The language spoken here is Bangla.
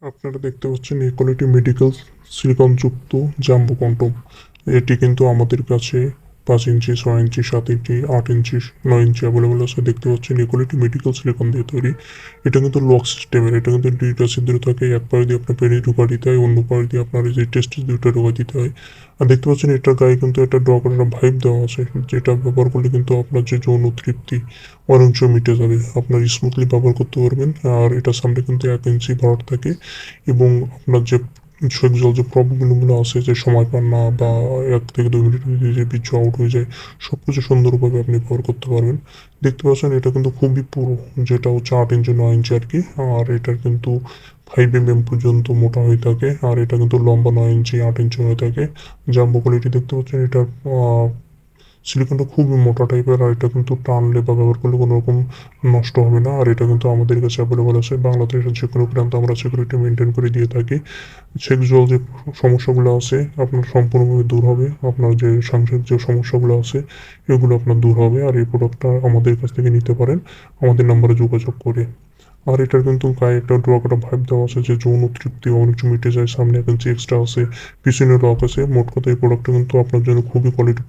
আপনারা দেখতে পাচ্ছেন ইকুয়ালিটি মেডিকেল সিলিকনযুক্ত জাম্বো কন্ডম। এটি কিন্তু আমাদের কাছে 5 ইঞ্চি, 6 ইঞ্চি, 7 ইঞ্চি, 8 ইঞ্চি, 9 ইঞ্চি অ্যাভেলেবল আছে। দেখতে পাচ্ছেন ইকুয়ালিটি মেডিকেল সিলিকন দিয়ে তৈরি। এটা কিন্তু লক সিস্টেমের, এটা কিন্তু দুইটা ছিদ্র থাকে। এক পাশ দিয়ে আপনার পেনি ঢোকা দিতে হয়, অন্য পাশ দিয়ে আপনার এই যে টেস্টিস দুইটা ঢোকা দিতে হয়। আর দেখতে পাচ্ছেন এটার গায়ে কিন্তু একটা ড্র করার ভাইব দেওয়া আছে, যেটা ব্যবহার করলে কিন্তু আপনার যে যৌন তৃপ্তি অনেকাংশ মিটে যাবে, আপনার স্মুথলি ব্যবহার করতে পারবেন। আর এটার সামনে কিন্তু 1 ইঞ্চি ভরাট থাকে এবং আপনার যে সেক্সুয়াল যে প্রবলেমগুলো আছে, যে সময় পান না বা 1 থেকে 2 মিনিটের মধ্যে যে বীর্য আউট হয়ে যায়, সব কিছু সুন্দরভাবে আপনি ব্যবহার করতে পারবেন। দেখতে পাচ্ছেন এটা কিন্তু খুবই পুরো, যেটা হচ্ছে 8 ইঞ্চি, 9 ইঞ্চি আর কি। আর এটার কিন্তু 5 mm পর্যন্ত মোটা হয়ে থাকে। আর এটা কিন্তু লম্বা 9 ইঞ্চি, 8 ইঞ্চি হয়ে থাকে। জাম্বো কোয়ালিটি দেখতে পাচ্ছেন, এটা সিলিকনটা খুবই মোটা টাইপের। আর এটা কিন্তু টানলে বা ব্যবহার করলে কোনো রকম নষ্ট হবে না। আর এটা কিন্তু আমাদের কাছে অ্যাভেলেবল আছে। বাংলাদেশের যে কোনো প্রান্তে আমরা সিকিউরিটি মেনটেন করে দিয়ে থাকি। সেক্সুয়াল যে সমস্যাগুলো আছে আপনার সম্পূর্ণভাবে দূর হবে। আপনার যে সাংসারিক যে সমস্যাগুলো আছে এগুলো আপনার দূর হবে। আর এই প্রোডাক্টটা আমাদের কাছ থেকে নিতে পারেন আমাদের নাম্বারে যোগাযোগ করে। আর এটার কিন্তু গায়ে একটা ড্র করা ভাইব দেওয়া আছে, যে যৌন তৃপ্তি অনেক কিছু মিটে যায়। সামনে 1 ইঞ্চি এক্সট্রা আছে, পিছনে লক আছে। মোট কথা এই প্রোডাক্টটা কিন্তু আপনার জন্য খুবই কোয়ালিটি।